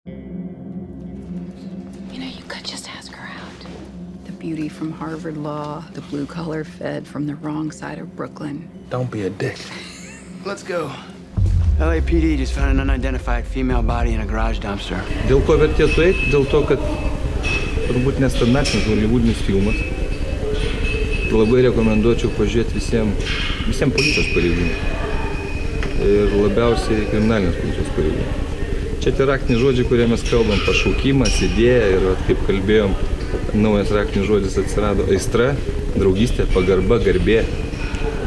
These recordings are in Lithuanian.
You know, you could just ask her out. The beauty from Harvard Law, the blue-collar Fed from the wrong side of Brooklyn. Don't be a dick. Let's go. LAPD just found an unidentified female body in a garage dumpster. Dėl ko vertėtų eiti? Dėl to, kad turbūt nestandartinis holivudinis filmas. Labai rekomenduočiau pažiūrėti visiems policijos pareigūnams. Ir labiausiai kriminalinės policijos pareigūnams. Čia tie raktiniai žodžiai, kurie mes kalbam, pašaukimas, idėja ir kaip kalbėjom, naujas raktinis žodis atsirado aistra, draugystė, pagarba, garbė,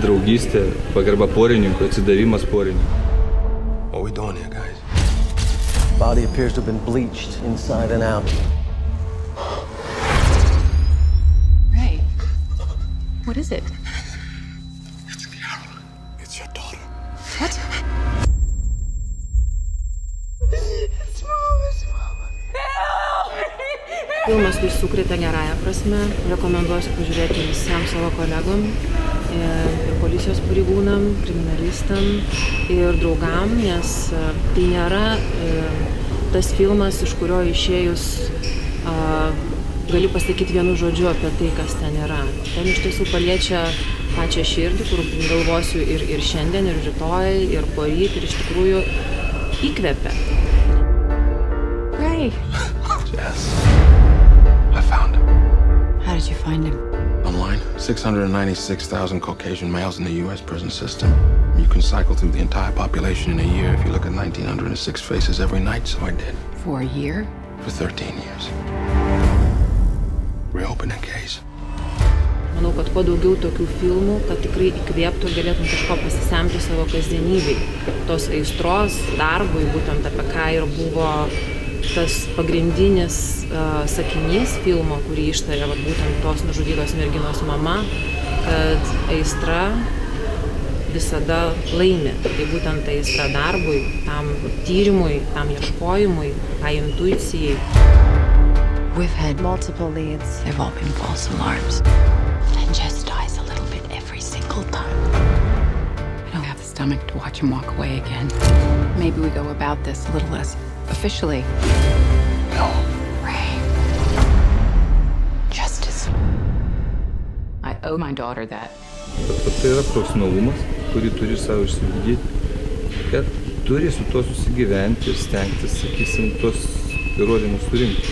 draugystė, pagarba porininkui, atsidavimas porininkui. What are we doing here, guys? Body appears to have been bleached inside and out. Ray, what is it? It's Carol. It's your daughter. What? It's mama. Filmas tai sukrėtė gerąją prasme. Rekomenduosiu pažiūrėti visiems savo kolegom, ir policijos pareigūnam, kriminalistam ir draugam, nes tai nėra tas filmas, iš kurio išėjus gali pasakyti vienu žodžiu apie tai, kas ten yra. Ten iš tiesų paliečia pačią širdį, kur galvosiu ir šiandien, ir rytoj, ir poryt, ir iš tikrųjų įkvepia. Ray. Jess, I found him. How did you find him? Online, 696,000 Caucasian males in the U.S. prison system. You can cycle through the entire population in a year if you look at 1,906 faces every night, so I did. For a year? For 13 years. Reopen the case. Manau, kad kuo daugiau tokių filmų, kad tikrai įkvėptų ir galėtum kažko pasisemti savo kasdienybei. Tos aistros darbui, būtent apie ką ir buvo tas pagrindinis sakinys filmo, kurį ištarė būtent tos nužudytos merginos mama, kad aistra visada laimi. Tai būtent aistra darbui, tam tyrimui, tam ieškojimui, tai intuicijai. We've had multiple leads. They've all been false alarms. And Jess dies a little bit every single time. I don't have the stomach to watch him walk away again. Maybe we go about this a little less officially. No. Ray. Justice. I owe my daughter that. Bet tai yra profesionalumas, kurį turi savo išsiugdyti, kad turi su to susigyventi ir stengtis, sakysim, tos įrodymus surinkti.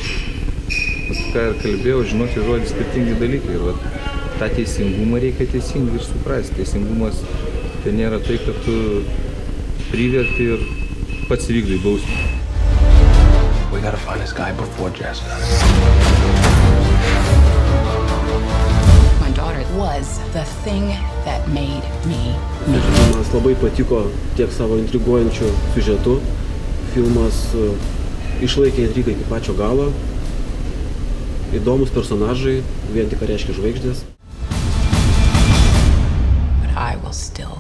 Ką ir kalbėjau, žinoti įrodyti skirtingi dalykai. Ir tą teisingumą reikia teisingai ir suprasti. Teisingumas tai nėra tai, kad tu priverti ir pats vykdai bausmę. We gotta find this guy before Jess does. My daughter was the thing that made me me. Filmas labai patiko tiek savo intriguojančiu siužetu. Filmas išlaikė intrigą iki pačio galo. Įdomus personažai, vien tik ką reiškia žvaigždės. But I will still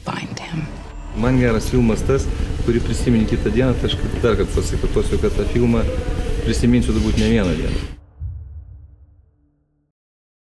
find him. Man geras filmas tas, kurį prisimeni kitą dieną, tai aš dar kartą pasikartosiu, kad tą filmą prisiminsiu turbūt ne vieną dieną.